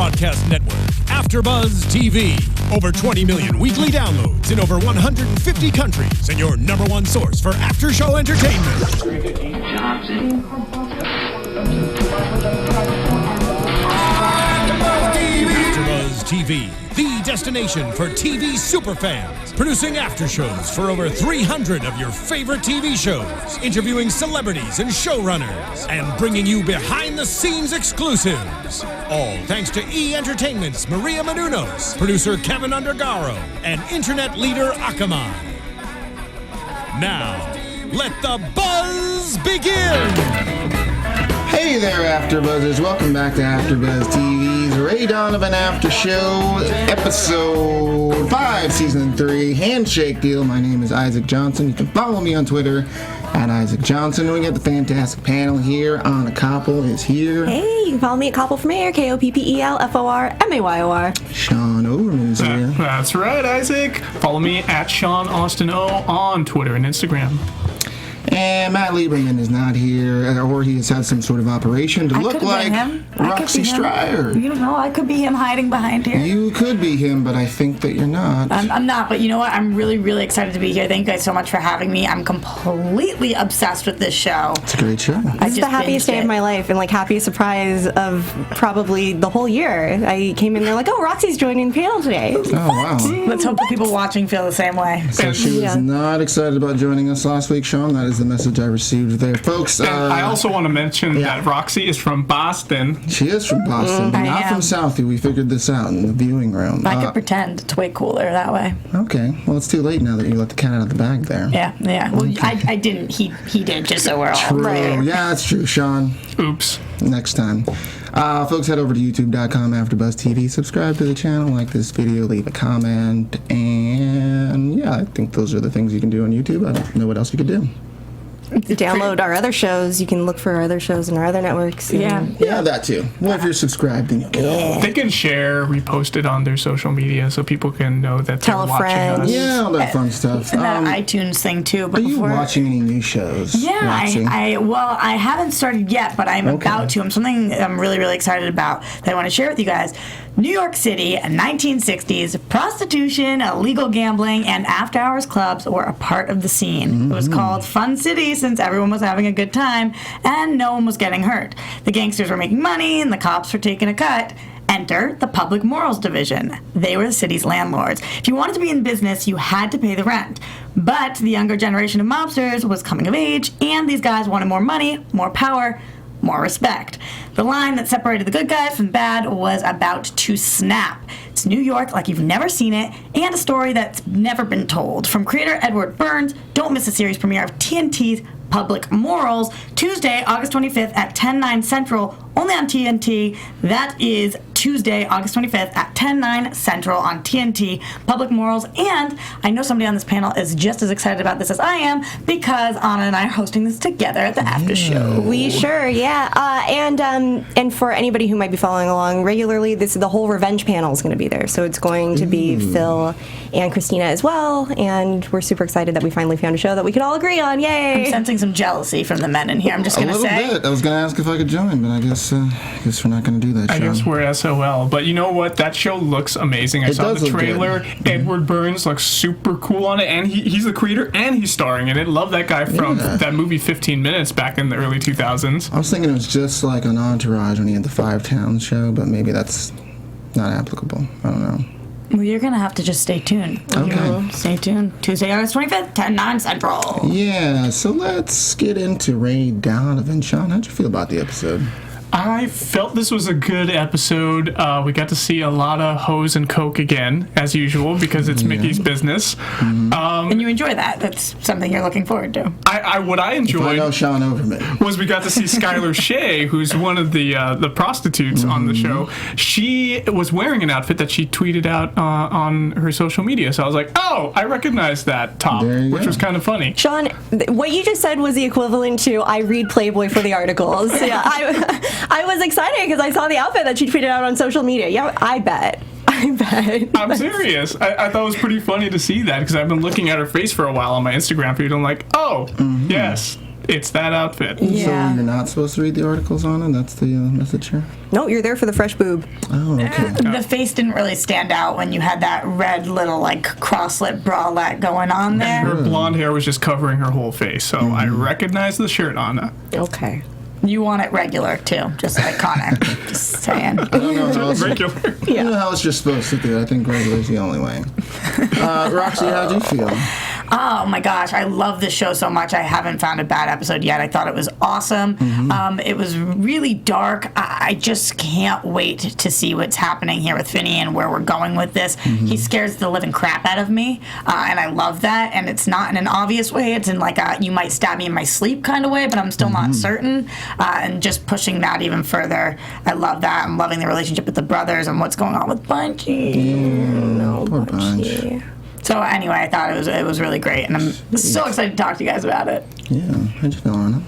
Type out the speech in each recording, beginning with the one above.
broadcast network, AFTERBUZZ TV. Over 20 million weekly downloads in over 150 countries, and your number one source for after-show entertainment. AFTERBUZZ TV, the destination for TV superfans, producing after-shows for over 300 of your favorite TV shows, interviewing celebrities and showrunners, and bringing you behind-the-scenes exclusives. All thanks to E! Entertainment's Maria Menounos, producer Kevin Undergaro, and internet leader Akamai. Now, let the buzz begin! Hey there, AfterBuzzers. Welcome back to AfterBuzz TV's Ray Donovan After Show, Episode 5, Season 3, Handshake Deal. My name is Isaac Johnson. You can follow me on Twitter at Isaac Johnson. We got the fantastic panel here. Anna Koppel is here. Hey, you can follow me at Koppel from Air, KOPPELFORMAYOR. Sean Overman is here. That's right, Isaac. Follow me at Sean Austin O on Twitter and Instagram. And Matt Lieberman is not here, or he has had some sort of operation to look like Roxy Striar. You don't know, I could be him hiding behind here. You could be him, but I think that you're not. I'm not, but you know what? I'm really, really excited to be here. Thank you guys so much for having me. I'm completely obsessed with this show. It's a great show. This is the happiest day of my life, and like happiest surprise of probably the whole year. I came in there like, oh, Roxy's joining the panel today. Oh, wow. Let's hope the people watching feel the same way. So she was not excited about joining us last week, Sean. That is the message I received there. Folks, I also want to mention that Roxy is from Boston. She is from Boston, but not from Southie. We figured this out in the viewing room. I could pretend. It's way cooler that way. Okay. Well, it's too late now that you let the cat out of the bag there. Yeah. Well, okay. I didn't. He did, just so we're all true. Right. Yeah, that's true, Sean. Oops. Next time. Folks, head over to youtube.com AfterBuzz TV. Subscribe to the channel, like this video, leave a comment, and yeah, I think those are the things you can do on YouTube. I don't know what else you could do. Download our other shows. You can look for our other shows in our other networks. Yeah, that too. Well, if you're subscribed, then you'll get it. They can share, repost it on their social media so people can know that they're watching us. Yeah, all that fun stuff. And that iTunes thing too. But are you watching any new shows? Yeah, I haven't started yet, but I'm about to. Something I'm really, really excited about that I want to share with you guys. New York City, 1960s, prostitution, illegal gambling, and after-hours clubs were a part of the scene. Mm-hmm. It was called Fun City since everyone was having a good time and no one was getting hurt. The gangsters were making money and the cops were taking a cut. Enter the Public Morals Division. They were the city's landlords. If you wanted to be in business, you had to pay the rent. But the younger generation of mobsters was coming of age, and these guys wanted more money, more power, more respect. The line that separated the good guys from the bad was about to snap. It's New York like you've never seen it, and a story that's never been told. From creator Edward Burns, don't miss the series premiere of TNT's Public Morals, Tuesday, August 25th at 10/9 Central, only on TNT. That is Tuesday, August 25th at 10/9 Central on TNT, Public Morals. And I know somebody on this panel is just as excited about this as I am because Anna and I are hosting this together at the after show. We sure, yeah. And for anybody who might be following along regularly, the whole Revenge panel is going to be there. So it's going to be Phil and Christina as well. And we're super excited that we finally found a show that we could all agree on. Yay! I'm sensing some jealousy from the men in here. I'm just going to say. A little bit. I was going to ask if I could join, but I guess we're not going to do that, Sean. I guess we're SOL. But you know what? That show looks amazing. I saw the trailer. Edward Burns looks super cool on it, and he's the creator and he's starring in it. Love that guy from that movie 15 Minutes back in the early 2000s. I was thinking it was just like an Entourage when he had the Five Towns show, but maybe that's not applicable. I don't know. Well, you're going to have to just stay tuned. Okay. Stay tuned. Tuesday, August 25th, 10/9 Central. Yeah, so let's get into Ray Donovan. Sean, how'd you feel about the episode? I felt this was a good episode. We got to see a lot of hoes and coke again, as usual, because it's Mickey's business. And you enjoy that. That's something you're looking forward to. What I enjoyed Sean Overman. was we got to see Skylar Shea, who's one of the prostitutes on the show. She was wearing an outfit that she tweeted out on her social media. So I was like, oh, I recognize that top, which was kind of funny. Sean, what you just said was the equivalent to I read Playboy for the articles. Yeah, I was excited because I saw the outfit that she tweeted out on social media. Yeah, I bet. I'm serious. I thought it was pretty funny to see that because I've been looking at her face for a while on my Instagram feed. I'm like, oh, yes. it's that outfit. Yeah. So you're not supposed to read the articles on it? That's the message here? No, you're there for the fresh boob. Oh, okay. The face didn't really stand out when you had that red little like crosslet bralette going on there. Her blonde hair was just covering her whole face, so I recognized the shirt, Anna. Okay. You want it regular too, just like Connor. Just saying. I don't know how else, Regular. I don't know how else you're supposed to do it. I think regular's the only way. Roxy, how'd you feel? Oh my gosh, I love this show so much. I haven't found a bad episode yet. I thought it was awesome. It was really dark. I just can't wait to see what's happening here with Finney and where we're going with this. He scares the living crap out of me, and I love that. And it's not in an obvious way. It's in like a you might stab me in my sleep kind of way, but I'm still not certain. And just pushing that even further. I love that. I'm loving the relationship with the brothers and what's going on with Bunchy. Poor Bunch. So anyway, I thought it was really great, and I'm so excited to talk to you guys about it. Yeah, how'd you feel on it?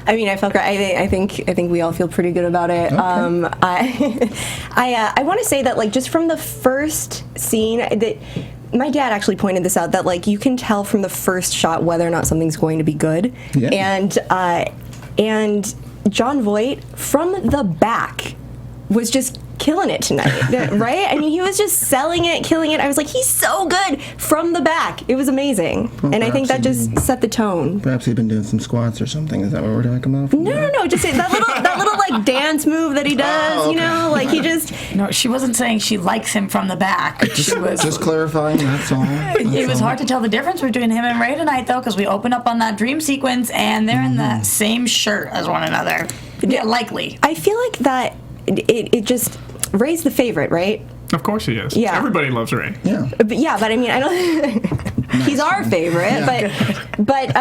I mean, I felt great. I think we all feel pretty good about it. Okay. I want to say that like just from the first scene that. My dad actually pointed this out that like you can tell from the first shot whether or not something's going to be good, and Jon Voight from the back was just killing it tonight, right? I mean, he was just selling it, killing it. I was like, he's so good from the back. It was amazing, well, and I think that just set the tone. Perhaps he'd been doing some squats or something. Is that what we're talking about? No, just that little like dance move that he does. You know, like he just. No, she wasn't saying she likes him from the back. She was Just clarifying, that's all. It was hard to tell the difference between him and Ray tonight, though, because we open up on that dream sequence and they're in the same shirt as one another. Yeah, likely. I feel like that it just Ray's the favorite, right? Of course he is. Yeah. Everybody loves Ray. Yeah. But I mean, I don't. He's our favorite, but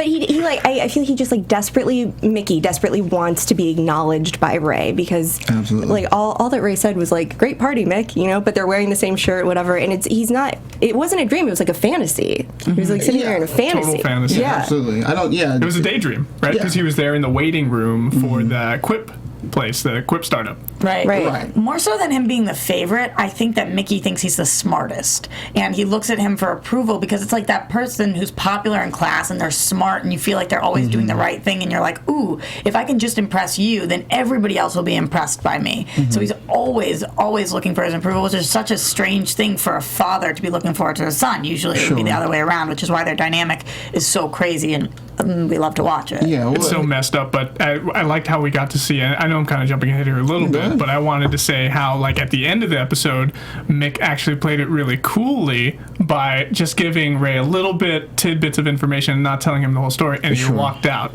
he like I feel like he just like Mickey desperately wants to be acknowledged by Ray because Absolutely. like all that Ray said was like great party, Mick, you know, but they're wearing the same shirt, whatever, and it wasn't a dream, it was like a fantasy. He was like sitting there in a fantasy. Total fantasy. Yeah. Absolutely. It was a daydream, right? Because he was there in the waiting room for the Quip place, the Quip startup. Right. More so than him being the favorite, I think that Mickey thinks he's the smartest. And he looks at him for approval because it's like that person who's popular in class and they're smart and you feel like they're always doing the right thing and you're like, ooh, if I can just impress you, then everybody else will be impressed by me. So he's always looking for his approval, which is such a strange thing for a father to be looking for to his son. Usually it would be the other way around, which is why their dynamic is so crazy and we love to watch it. Yeah, It's so messed up, but I liked how we got to see it. I know I'm kind of jumping ahead here a little bit, but I wanted to say how, like, at the end of the episode, Mick actually played it really coolly by just giving Ray a little tidbits of information and not telling him the whole story, and he walked out.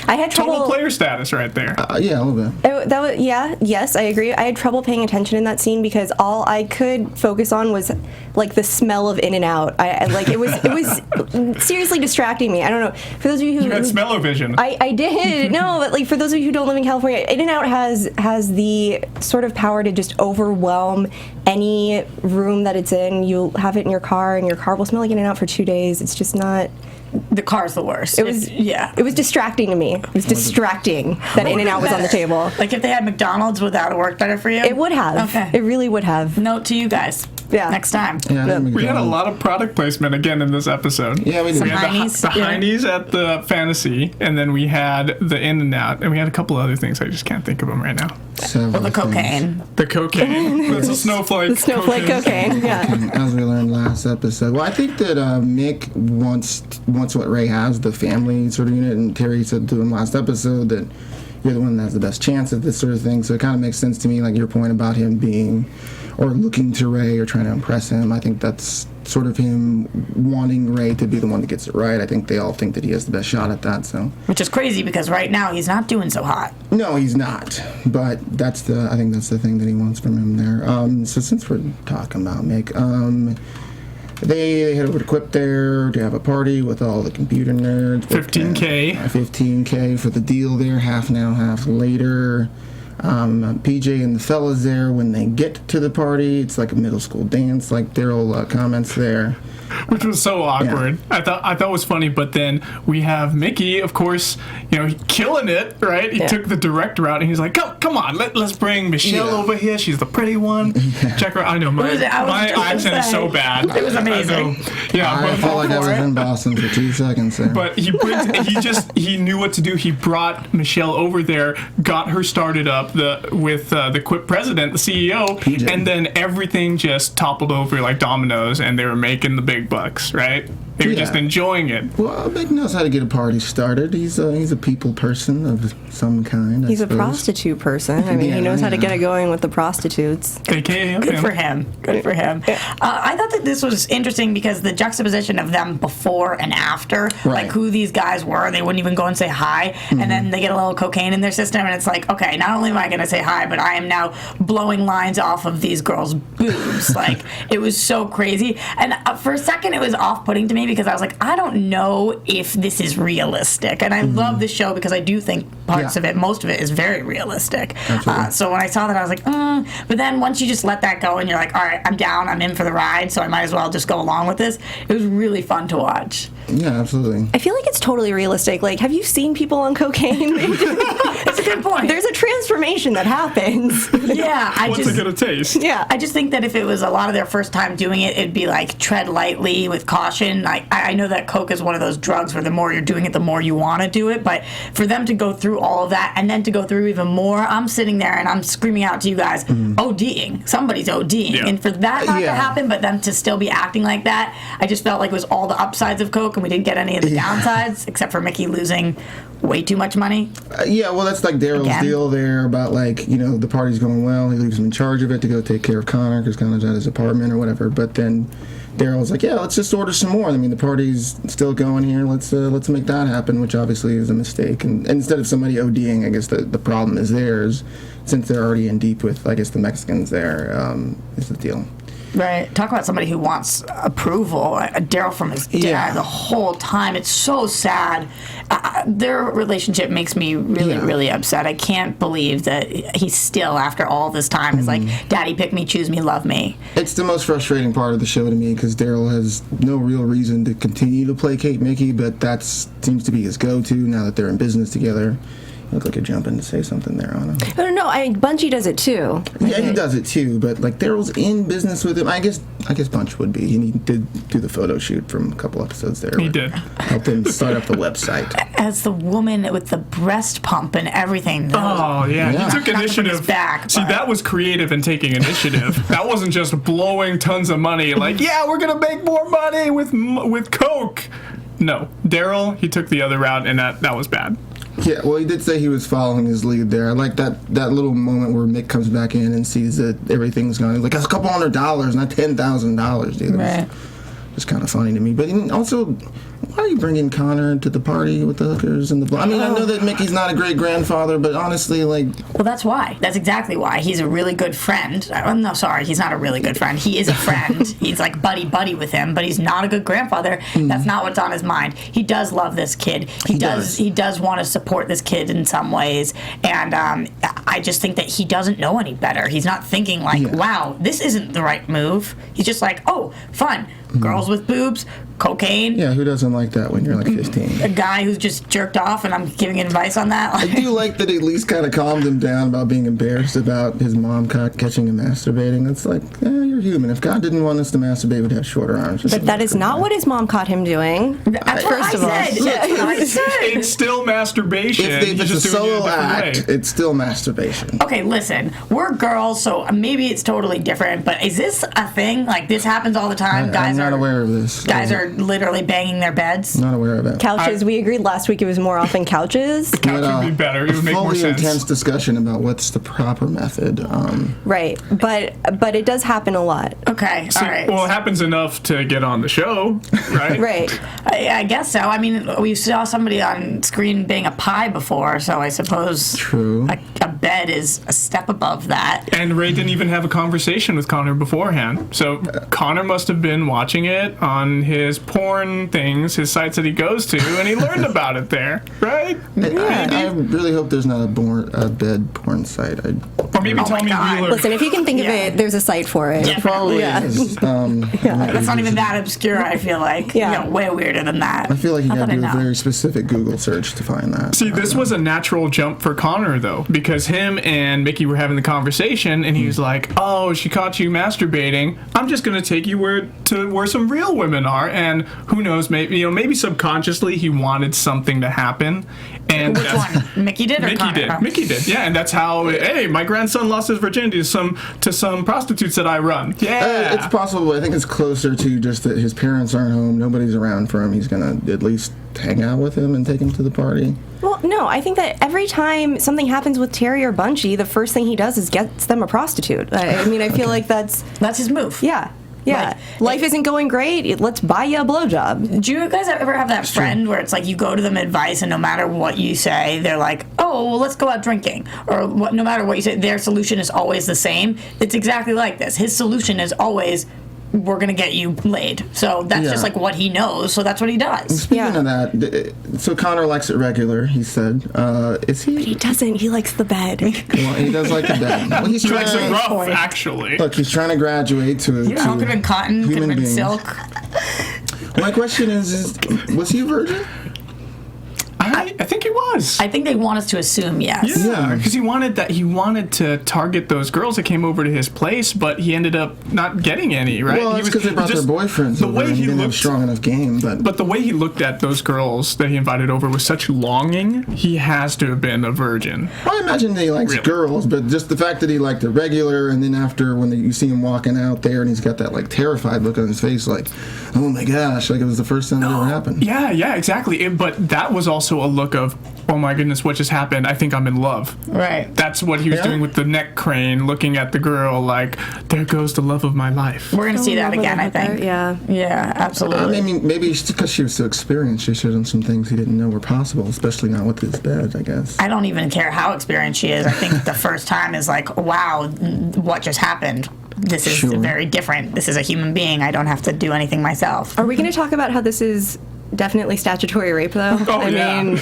I had trouble. Total player status right there. Yeah, a little bit. Yes, I agree. I had trouble paying attention in that scene because all I could focus on was like the smell of In-N-Out. It was seriously distracting me. I don't know. For those of you who had smell-o-vision. I did. No, but like for those of you who don't live in California, In-N-Out has the sort of power to just overwhelm any room that it's in. You'll have it in your car, and your car will smell like In-N-Out for 2 days. It's just not. The car's the worst. It was distracting to me. It was distracting that In-N-Out was on the table. Like if they had McDonald's, would that have worked better for you? It would have. Okay. It really would have. Note to you guys. Yeah. Next time. Yeah, We had a lot of product placement again in this episode. Yeah, we did. We had Heinies. the Heinies at the Fantasy, and then we had the In-N-Out, and we had a couple other things. I just can't think of them right now. Or the cocaine. The cocaine. That's a snowflake. The snowflake cocaine. Yeah. As we learned last episode. Well, I think that Mick wants what Ray has, the family sort of unit, and Terry said to him last episode that you're the one that has the best chance at this sort of thing. So it kind of makes sense to me, like your point about him being or looking to Ray or trying to impress him. I think that's sort of him wanting Ray to be the one that gets it right. I think they all think that he has the best shot at that. So, which is crazy because right now he's not doing so hot. No, he's not. But I think that's the thing that he wants from him there. So since we're talking about Mick, they head over to Quip there to have a party with all the computer nerds. $15K. $15K for the deal there, half now, half later. PJ and the fellas there, when they get to the party, it's like a middle school dance, like Daryl comments there. which was so awkward. Yeah. I thought it was funny, but then we have Mickey, of course, killing it, right? He took the direct route, and he's like, come on, let's bring Michelle over here. She's the pretty one. Check her. I know my accent is so bad. It was amazing. I felt like I was in Boston for 2 seconds there. But he knew what to do. He brought Michelle over there, got her started up with the Quip president, the CEO, PJ. And then everything just toppled over like dominoes, and they were making the big bucks, right? They were just enjoying it. Well, Mick knows how to get a party started. He's a people person of some kind. He's a prostitute person. I mean, he knows how to get it going with the prostitutes. AKA Good for him. Good for him. I thought that this was interesting because the juxtaposition of them before and after, like who these guys were, they wouldn't even go and say hi, and then they get a little cocaine in their system, and it's like, okay, not only am I going to say hi, but I am now blowing lines off of these girls' boobs. Like, it was so crazy. And for a second, it was off-putting to me because I was like, I don't know if this is realistic. And I love this show because I do think parts of it, most of it, is very realistic. So when I saw that, I was like, but then once you just let that go and you're like, all right, I'm down, I'm in for the ride, so I might as well just go along with this. It was really fun to watch. Yeah, absolutely. I feel like it's totally realistic. Like, have you seen people on cocaine? That's a good point. There's a transformation that happens. Yeah, What's it gonna taste? Yeah. I just think that if it was a lot of their first time doing it, it'd be like tread lightly with caution. I know that coke is one of those drugs where the more you're doing it, the more you want to do it. But for them to go through all of that and then to go through even more, I'm sitting there and I'm screaming out to you guys, ODing. Somebody's ODing. Yeah. And for that not to happen, but them to still be acting like that, I just felt like it was all the upsides of coke and we didn't get any of the downsides, except for Mickey losing way too much money. Yeah, well, that's like Daryl's deal there about, like, the party's going well. He leaves him in charge of it to go take care of Connor because Connor's at his apartment or whatever. But then Daryl's like, yeah, let's just order some more. I mean, the party's still going here. Let's make that happen, which obviously is a mistake. And instead of somebody ODing, I guess the problem is theirs, since they're already in deep with, I guess, the Mexicans there, is the deal. Right. Talk about somebody who wants approval. Daryl from his dad the whole time. It's so sad. Their relationship makes me really, really upset. I can't believe that he's still, after all this time, is like, Daddy, pick me, choose me, love me. It's the most frustrating part of the show to me because Daryl has no real reason to continue to placate Mickey, but that seems to be his go-to now that they're in business together. Look like you're jumping to say something there, Anna. I don't know. Bunchy does it too. Yeah, he does it too. But like Daryl's in business with him. I guess Bunch would be. He did do the photo shoot from a couple episodes there. He did. Helped him start up the website. As the woman with the breast pump and everything. Oh yeah, he took initiative. See, that was creative and taking initiative. That wasn't just blowing tons of money. Like, yeah, we're gonna make more money with coke. No, Daryl, he took the other route, and that was bad. Yeah, well, he did say he was following his lead there. I like that little moment where Mick comes back in and sees that everything's gone. He's like, that's $200, not $10,000, dude. Right. It's kind of funny to me. But also, why are you bringing Connor to the party with the hookers and the... I mean, I know that Mickey's not a great grandfather, but honestly, like... Well, that's why. That's exactly why. He's a really good friend. No, sorry, he's not a really good friend. He is a friend. He's like buddy with him, but he's not a good grandfather. That's not what's on his mind. He does love this kid. He does want to support this kid in some ways, and I just think that he doesn't know any better. He's not thinking like, wow, this isn't the right move. He's just like, oh, fun. Girls with boobs, cocaine. Yeah, who doesn't like that when you're like 15? A guy who's just jerked off, and I'm giving advice on that. I do like that he at least kind of calmed him down about being embarrassed about his mom catching him masturbating. It's like, you're human. If God didn't want us to masturbate, we'd have shorter arms. But that is not what his mom caught him doing. That's what I said. It's still masturbation. If it's a solo act, it's still masturbation. Okay, listen. We're girls, so maybe it's totally different, but is this a thing? Like, this happens all the time? I'm not aware of this. Guys are literally banging their beds? Not aware of it. Couches. We agreed last week it was more often couches. Couch would be better. It would make more sense. Intense discussion about what's the proper method. Right, but it does happen a lot. Okay, all right. Well, it happens enough to get on the show, right? Right. I guess so. I mean, we saw somebody on screen bang a pie before, so I suppose True. A bed is a step above that. And Ray didn't even have a conversation with Connor beforehand. So Connor must have been watching it on his porn things, his sites that he goes to, and he learned about it there, right? I really hope there's not a bed porn site. Or maybe Oh my Tommy God. Wheeler. Listen, if you can think of it, there's a site for it. Yeah. Probably Yeah. is. That's not even that obscure, I feel like. Yeah. Way weirder than that. I feel like you Not gotta that I do a know. very specific Google search to find that. See, this was a natural jump for Connor, though, because him and Mickey were having the conversation, and he was like, "Oh, she caught you masturbating. I'm just gonna take you where some real women are." And who knows, maybe subconsciously he wanted something to happen. And Which one? Mickey did or Mickey Connor? did. Mickey did. Yeah, and that's how. Hey, my grandson lost his virginity to some prostitutes that I run. Yeah, It's possible. I think it's closer to just that his parents aren't home, nobody's around for him. He's gonna at least hang out with him and take him to the party. Well, no, I think that every time something happens with Terry or Bunchy, the first thing he does is gets them a prostitute. I mean, I feel like that's his move. yeah. Yeah, life isn't going great. Let's buy you a blowjob. Do you guys ever have that friend where it's like you go to them advice and no matter what you say, they're like, oh, well, let's go out drinking. Or no matter what you say, their solution is always the same. It's exactly like this. His solution is always, we're going to get you laid. So that's just like what he knows. So that's what he does. Speaking of that, so Connor likes it regular, he said. Is he? He doesn't. He likes the bed. Well, he does like the bed. Well, he's he trying likes it rough, to, actually. look, he's trying to graduate to You know, could have been cotton, could have human been beings. silk. My question is, was he a virgin? I think he was. I think they want us to assume yes. Yeah, because he wanted to target those girls that came over to his place, but he ended up not getting any, right? Well, He that's because they brought their boyfriends over and he didn't have strong enough game. But the way he looked at those girls that he invited over with such longing, he has to have been a virgin. I imagine that he likes girls, but just the fact that he liked the regular, and then after when you see him walking out there and he's got that like terrified look on his face, like, oh my gosh, like it was the first time that ever happened. Yeah, exactly. But that was also a look of, oh my goodness, what just happened? I think I'm in love. Right. That's what he was doing with the neck crane, looking at the girl like, there goes the love of my life. We're going to see that again, I think. Yeah. Yeah, absolutely. I mean, maybe because she was so experienced, she showed him some things he didn't know were possible, especially not with his bed, I guess. I don't even care how experienced she is. I think the first time is like, wow, what just happened? This is very different. This is a human being. I don't have to do anything myself. Are we going to talk about how this is definitely statutory rape, though? Oh, mean,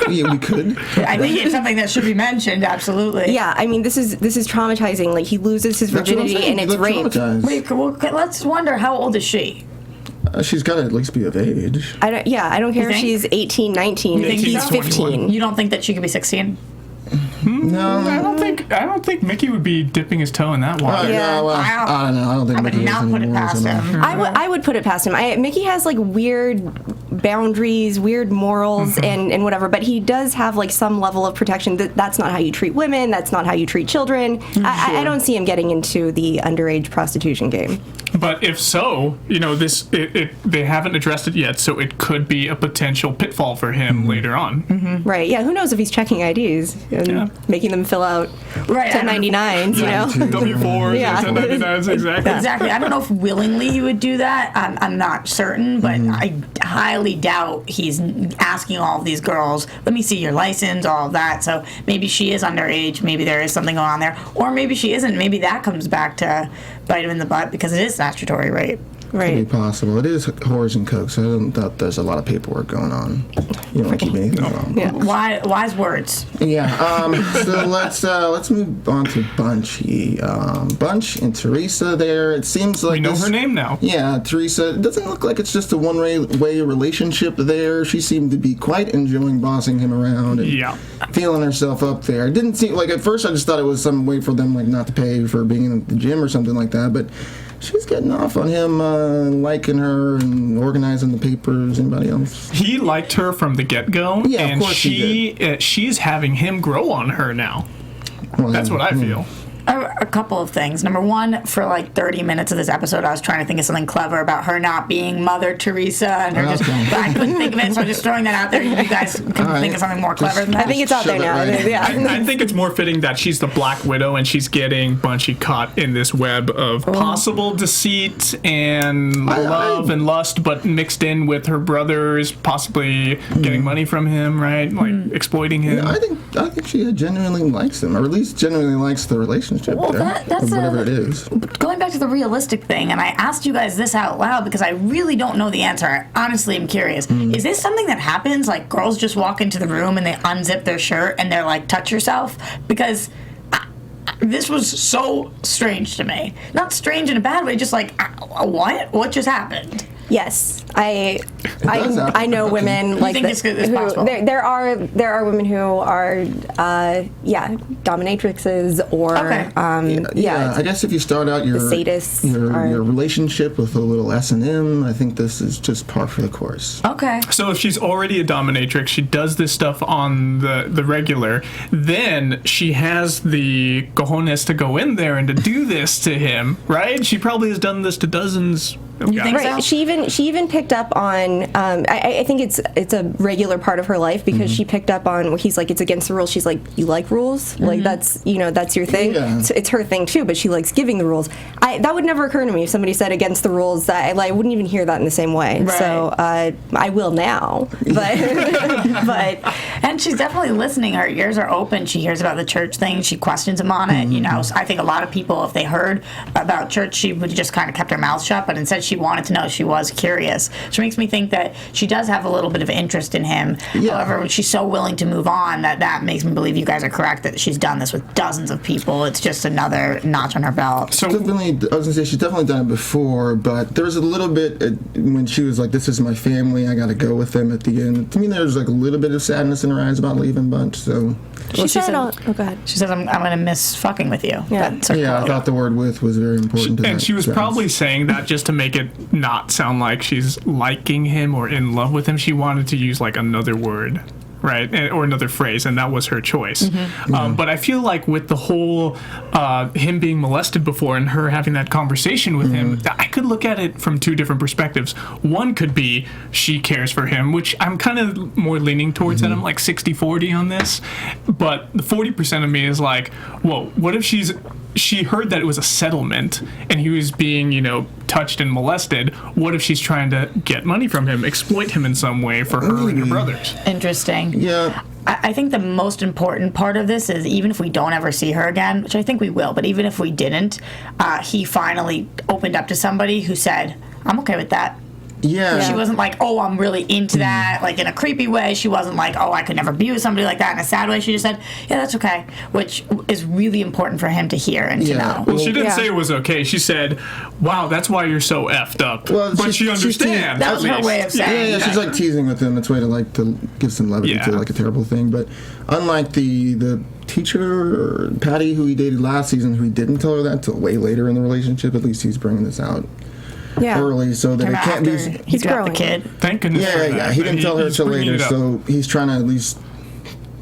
Yeah, we could. I think it's something that should be mentioned, absolutely. yeah. I mean, this is traumatizing. Like, he loses his That's what I'm virginity saying. and He it's looked rape. traumatized. Wait, well, let's wonder, how old is she? She's got to at least be of age. I don't care if think? she's 18, 19. think He's so? 15. You don't think that she could be 16? No. I don't think Mickey would be dipping his toe in that water. Yeah. Well, I don't know. I don't think I would Mickey not has put any it morals past enough. him. I would put it past him. Mickey has like weird boundaries, weird morals, and whatever. But he does have like some level of protection. That's not how you treat women. That's not how you treat children. I don't see him getting into the underage prostitution game. But if so, they haven't addressed it yet, so it could be a potential pitfall for him later on. Right? Yeah. Who knows if he's checking IDs and making them fill out Right. 1099s? You know. W4s Yeah. and 1099s, exactly. Exactly. I don't know if willingly he would do that. I'm not certain, but I highly doubt he's asking all of these girls, let me see your license, all of that. So maybe she is underage. Maybe there is something going on there. Or maybe she isn't. Maybe that comes back to bite him in the butt because it is statutory rape. Could be possible. It is whores and coke, so I don't doubt there's a lot of paperwork going on. You don't keep anything wrong. Yeah. Wise words. Yeah. So let's move on to Bunchy. Bunch and Teresa. There. It seems like We know her name now. Yeah, Teresa. It doesn't look like it's just a one-way relationship there. She seemed to be quite enjoying bossing him around and feeling herself up there. It didn't seem like at first I just thought it was some way for them like not to pay for being in the gym or something like that, but she's getting off on him, liking her and organizing the papers. Anybody else? He liked her from the get-go, Yeah, of and course he did. she's having him grow on her now. Well, That's what I feel. A couple of things. Number one, for like 30 minutes of this episode, I was trying to think of something clever about her not being Mother Teresa, and her but I couldn't think of it, so I'm just throwing that out there. You guys can think of something more clever than that. I think it's out there now. Right. Yeah. I think it's more fitting that she's the Black Widow and she's getting Bunchy caught in this web of possible deceit and love and lust, but mixed in with her brothers possibly getting money from him, right? Like exploiting him. Yeah, I think she genuinely likes him, or at least genuinely likes the relationship Well, there, that's or whatever it is. Going back to the realistic thing, and I asked you guys this out loud because I really don't know the answer. I honestly am curious. Is this something that happens? Like girls just walk into the room and they unzip their shirt and they're like, touch yourself? Because this was so strange to me. Not strange in a bad way, just like, what? What just happened? Yes, I know women like think this. it's possible? There are women who are dominatrixes or I guess if you start out your sadists your relationship with a little S&M, I think this is just par for the course. Okay. So if she's already a dominatrix, she does this stuff on the regular, then she has the cojones to go in there and to do this to him, right? She probably has done this to dozens of guys. think Right. so? She even picked up on. I think it's a regular part of her life because she picked up on. He's like, it's against the rules. She's like, you like rules? Like that's that's your thing. Yeah. So it's her thing too. But she likes giving the rules. That would never occur to me if somebody said against the rules. I wouldn't even hear that in the same way. Right. So I will now. But And she's definitely listening. Her ears are open. She hears about the church thing. She questions him on it. So I think a lot of people, if they heard about church, she would have just kind of kept her mouth shut. But instead, she wanted to know. She was curious, which makes me think that she does have a little bit of interest in him. Yeah. However, she's so willing to move on that makes me believe you guys are correct that she's done this with dozens of people. It's just another notch on her belt. So Definitely, I was gonna say she's definitely done it before, but there was a little bit when she was like, "This is my family. I got to go with them." At the end, to me, there was like a little bit of sadness in her eyes about leaving Bunch. So she said, said- "Oh, go ahead." She says, I'm going to miss fucking with you. Yeah. That's her yeah, I quote. thought the word "with" was very important. to and that she was sentence. probably saying that just to make it not sound like she's liking him or in love with him. She wanted to use like another word, right, or another phrase, and that was her choice. But I feel like with the whole him being molested before and her having that conversation with him, I could look at it from two different perspectives. One could be she cares for him, which I'm kind of more leaning towards that. I'm like 60-40 on this. But the 40% of me is like, whoa, what if she heard that it was a settlement and he was being, touched and molested. What if she's trying to get money from him, exploit him in some way for her and her brothers? Interesting. Yeah. I think the most important part of this is even if we don't ever see her again, which I think we will, but even if we didn't, he finally opened up to somebody who said, I'm okay with that. Yeah. She wasn't like, oh, I'm really into that, like in a creepy way. She wasn't like, oh, I could never be with somebody like that in a sad way. She just said, yeah, that's okay, which is really important for him to hear and to Yeah. know. Well, she didn't Yeah. say it was okay. She said, wow, that's why you're so effed up. Well, but she she's understands. That was at her least. way of saying Yeah, she's like teasing with him. It's a way to give some levity Yeah. to like a terrible thing. But unlike the teacher Patty who he dated last season, who he didn't tell her that till way later in the relationship, at least he's bringing this out Yeah. early so that it can't be. He's got the growing. kid. Thank goodness for Yeah, that. yeah. He didn't tell her he's till bringing later, it up. so he's trying to at least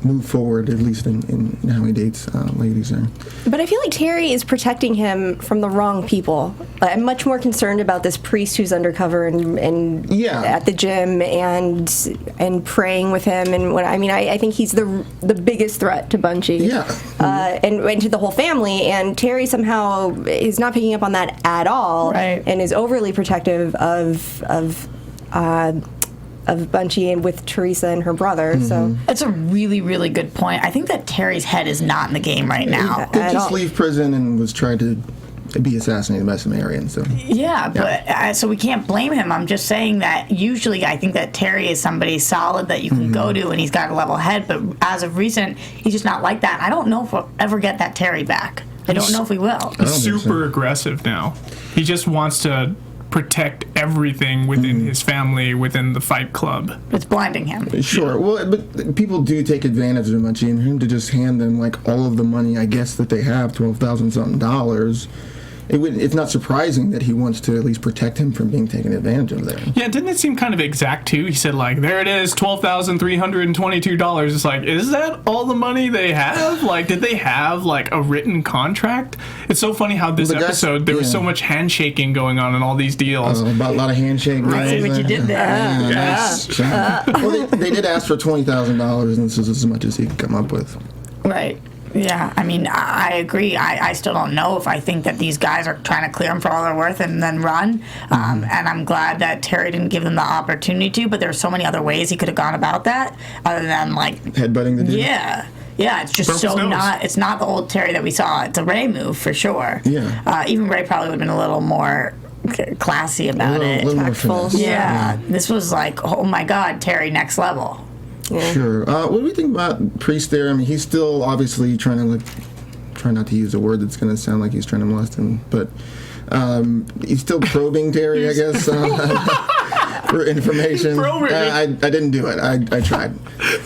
move forward, at least in how he dates ladies there. But I feel like Terry is protecting him from the wrong people. I'm much more concerned about this priest who's undercover and Yeah. at the gym and praying with him. And I think he's the biggest threat to Bunchy. Yeah. And to the whole family. And Terry somehow is not picking up on that at all. Right. And is overly protective of Bunchy and with Teresa and her brother. So That's a really, really good point. I think that Terry's head is not in the game right now. Did At just all. leave prison and was tried to be assassinated by some Aryan. So Yeah, but so we can't blame him. I'm just saying that usually I think that Terry is somebody solid that you can go to and he's got a level head, but as of recent, he's just not like that. I don't know if we'll ever get that Terry back. I don't know if we will. don't think so. Super aggressive now. He just wants to protect everything within his family, within the Fight Club. It's blinding him. Sure. Well, but people do take advantage of Bunchy, and him to just hand them like all of the money, I guess, that they have, $12,000 something dollars. It's not surprising that he wants to at least protect him from being taken advantage of there. Yeah, didn't it seem kind of exact too? He said like, there it is, $12,322. It's like, is that all the money they have? Like, did they have like a written contract? It's so funny how this Well, the guy- episode, there was so yeah. much handshaking going on in all these deals. About a lot of handshake. I see what you did there. Yes. Well, they did ask for $20,000, and this is as much as he could come up with. Right. Yeah, I mean, I agree. I still don't know if I think that these guys are trying to clear them for all they're worth and then run. And I'm glad that Terry didn't give them the opportunity to, but there's so many other ways he could have gone about that other than, like, Headbutting the dude. yeah. Yeah, it's just Broke his so nose. it's not the old Terry that we saw. It's a Ray move for sure. Yeah. Even Ray probably would have been a little more classy about A little more Tactful. finesse. Yeah, this was like, oh my God, Terry, next level. Sure. What do we think about Priest there? I mean, he's still obviously trying to like try not to use a word that's going to sound like he's trying to molest him, but he's still probing Terry, I guess, for information. I didn't do it. I tried.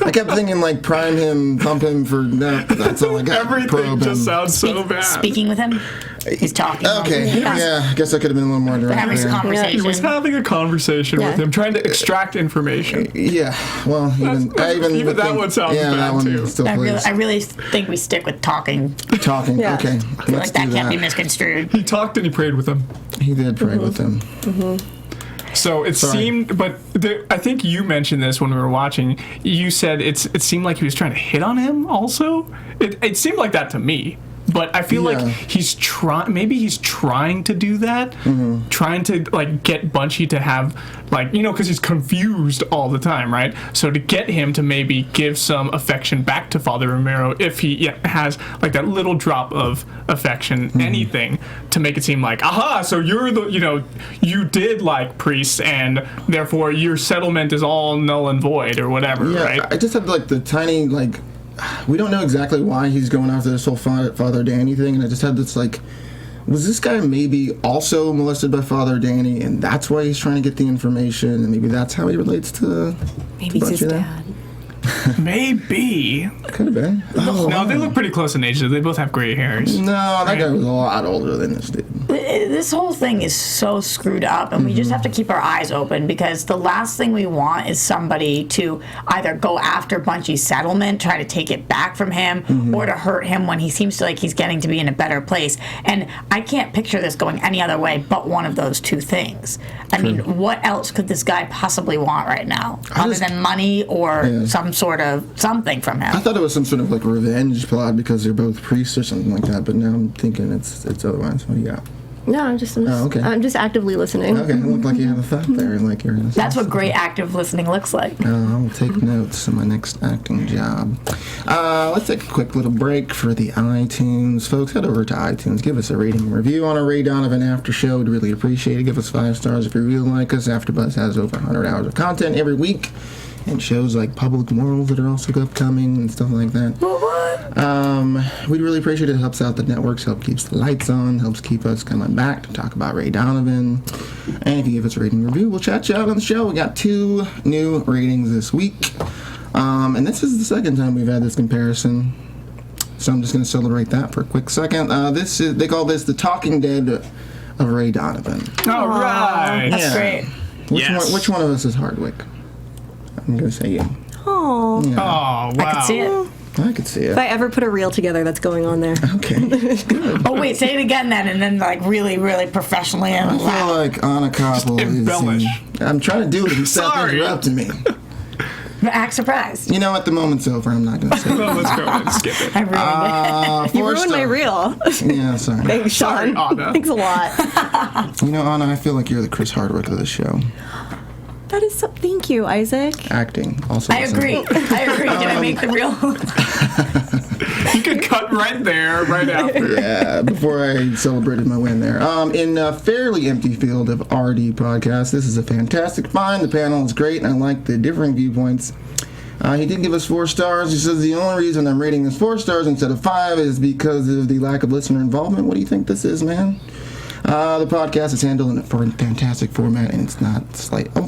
I kept thinking, like, prime him, pump him for, no, that's all I got. Everything just sounds so bad. Speaking with him? He's talking. Okay, yeah, I guess I could have been a little more direct. Having a conversation. He was having a conversation with him, trying to extract information. Yeah, well, even that one sounds bad, too. Still I really think we stick with talking. Talking, Yeah. okay. I feel like that can't be misconstrued. He talked and he prayed with him. He did pray with him. So it seemed, but I think you mentioned this when we were watching. You said it seemed like he was trying to hit on him also. It seemed like that to me. But I feel like he's trying to do that, trying to like get Bunchy to have like, you know, because he's confused all the time, right? So to get him to maybe give some affection back to Father Romero, if he has like that little drop of affection, anything, to make it seem like, aha, so you're the, you know, you did like priests and therefore your settlement is all null and void or whatever, right? I just had like the tiny like. We don't know exactly why he's going after this whole Father Danny thing, and I just had this like, was this guy maybe also molested by Father Danny, and that's why he's trying to get the information, and maybe that's how he relates to Maybe it's his dad. Maybe. Could have been. No, they look pretty close in age. They both have gray hairs. No, that guy was a lot older than this dude. This whole thing is so screwed up, and we just have to keep our eyes open, because the last thing we want is somebody to either go after Bunchy's settlement, try to take it back from him, or to hurt him when he seems like he's getting to be in a better place. And I can't picture this going any other way but one of those two things. I mean, what else could this guy possibly want right now, other than money or some sort of something from him? I thought it was some sort of like revenge plot because they're both priests or something like that, but now I'm thinking it's otherwise. What do you got? No, I'm just actively listening. Okay, it looked like you had a thought there, like you're. That's what great active listening looks like. I'll take notes in my next acting job. Let's take a quick little break for the iTunes. Folks, head over to iTunes. Give us a rating and review on our Ray Donovan After Show. We'd really appreciate it. Give us 5 stars if you really like us. AfterBuzz has over 100 hours of content every week. And shows like Public Morals that are also upcoming and stuff like that. We'd really appreciate it. It helps out the networks, helps keeps the lights on, helps keep us coming back to talk about Ray Donovan. And if you give us a rating review, we'll chat you out on the show. We got 2 new ratings this week. And this is the second time we've had this comparison. So I'm just going to celebrate that for a quick second. They call this the Talking Dead of Ray Donovan. All right. That's great. Which one of us is Hardwick? I'm going to say you. Oh. Yeah. Oh, wow. I could see it. I could see it. If I ever put a reel together, that's going on there. Okay. Good. Oh, wait, say it again then, and then, like, really, really professionally. And I feel like Anna Koppel is... embellish. I'm trying to do it and stop interrupting me. Act surprised. You know what? The moment's over. I'm not going to say it. Well, let's go ahead and skip it. I ruined it. You ruined my reel. Yeah, sorry. Thanks, Sorry, Sean. Anna. Thanks a lot. You know, Anna, I feel like you're the Chris Hardwick of the show. That is so... Thank you, Isaac. Acting. Also. I agree. I agree. Did I make the reel? You could cut right there, right after. Yeah, before I celebrated my win there. In a fairly empty field of RD podcast, this is a fantastic find. The panel is great, and I like the differing viewpoints. He did give us 4 stars. He says the only reason I'm rating this 4 stars instead of 5 is because of the lack of listener involvement. What do you think this is, man? The podcast is handled in a fantastic format, and it's not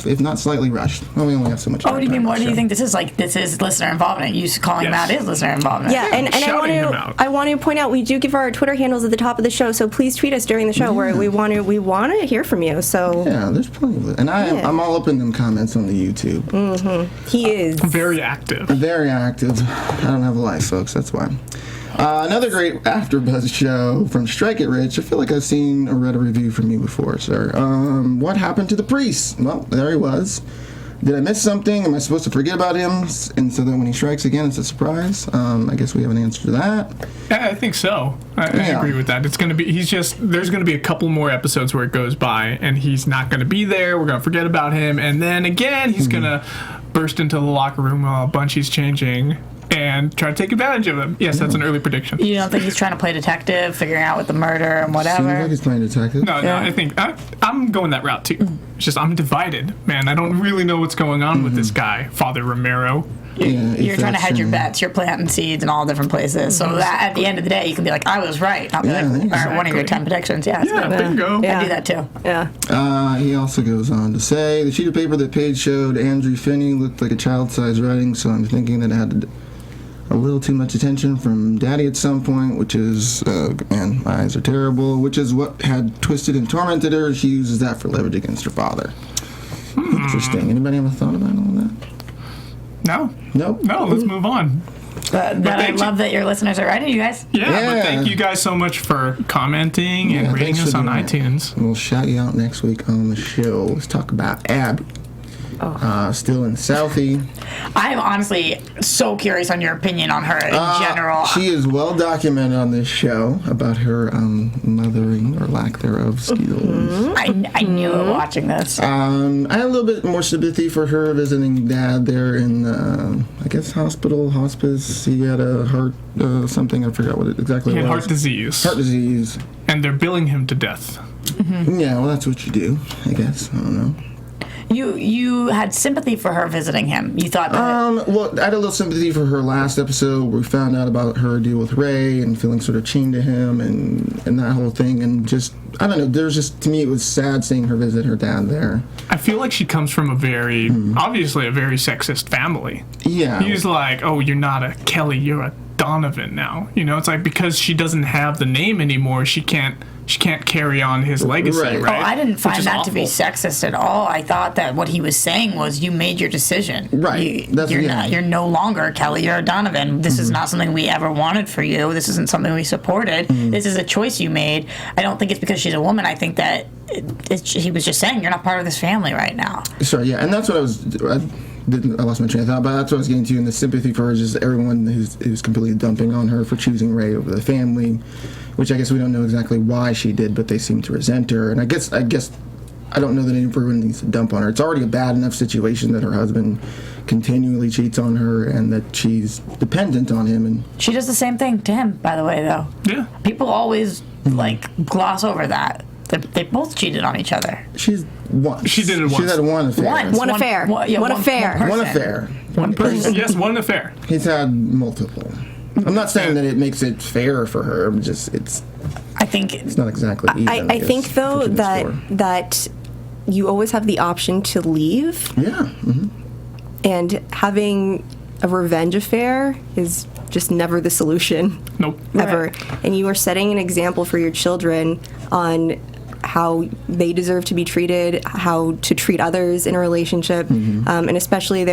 if not slightly rushed. Well, we only have so much time. Oh, what do you mean? What do you think this is? Like, this is listener involvement. You calling him out is listener involvement. Yeah, and I want to point out we do give our Twitter handles at the top of the show, so please tweet us during the show where we want to hear from you. So yeah, there's plenty of it, and I'm all up in them comments on the YouTube. Mm-hmm. He is very active. Very active. I don't have a life, folks. That's why. Another great AfterBuzz show from Strike It Rich. I feel like I've seen or read a review from you before, sir. What happened to the priest? Well, there he was. Did I miss something? Am I supposed to forget about him? And so that when he strikes again, it's a surprise? I guess we have an answer to that. Yeah, I think so. I agree with that. It's going to be, there's going to be a couple more episodes where it goes by and he's not going to be there. We're going to forget about him. And then again, he's going to burst into the locker room while Bunchy's changing and try to take advantage of him. Yes, that's an early prediction. You don't think he's trying to play detective, figuring out what the murder and whatever? Seems like he's playing detective. No, I think I'm going that route too. It's just I'm divided, man. I don't really know what's going on with this guy, Father Romero. You're trying to hedge your bets. You're planting seeds in all different places. So that at the end of the day, you can be like, I was right. Not be like, or one of your 10 predictions. Yeah, bingo. I do that too. Yeah. He also goes on to say, the sheet of paper that Paige showed Andrew Finney looked like a child-sized writing, so I'm thinking that it had a little too much attention from Daddy at some point, which is, man, my eyes are terrible, which is what had twisted and tormented her. She uses that for leverage against her father. Interesting. Anybody have a thought about all that? No. Nope. No, let's move on. I love that your listeners are writing, you guys. Yeah, but thank you guys so much for commenting and rating us on iTunes. We'll shout you out next week on the show. Let's talk about Abby. Still in Southie. I'm honestly so curious on your opinion on her in general. She is well documented on this show about her mothering or lack thereof skills. I knew it watching this. I had a little bit more sympathy for her visiting Dad there in, I guess, hospice. He had a heart something. I forgot what it exactly was. He had heart disease. Heart disease. And they're billing him to death. Yeah, well, that's what you do, I guess. I don't know. You had sympathy for her visiting him. You thought that... Well, I had a little sympathy for her last episode where we found out about her deal with Ray and feeling sort of chained to him and that whole thing. And just, I don't know, there's just, to me, it was sad seeing her visit her dad there. I feel like she comes from a very, obviously a very sexist family. Yeah. He's like, oh, you're not a Kelly, you're a Donovan now. You know, it's like because she doesn't have the name anymore, she can't carry on his legacy, right? Oh, I didn't find that to be awful. sexist at all. I thought that what he was saying was, you made your decision. Right. You're no longer Kelly. You're a Donovan. This is not something we ever wanted for you. This isn't something we supported. This is a choice you made. I don't think it's because she's a woman. I think that he was just saying, you're not part of this family right now. Sorry, yeah, and that's what I lost my train of thought, but that's what I was getting to. And the sympathy for her is just everyone who's completely dumping on her for choosing Ray over the family, which I guess we don't know exactly why she did, but they seem to resent her. And I guess I don't know that everyone needs to dump on her. It's already a bad enough situation that her husband continually cheats on her and that she's dependent on him. And she does the same thing to him, by the way, though. Yeah. People always gloss over that. They both cheated on each other. She did it once. She's had one affair. One affair. One affair. One affair. One person. Yes, one affair. He's had multiple. I'm not saying that it makes it fair for her. I think it's not exactly even. I think though that you always have the option to leave. Yeah. And having a revenge affair is just never the solution. Nope. Ever. Right. And you are setting an example for your children on how they deserve to be treated, how to treat others in a relationship, and especially in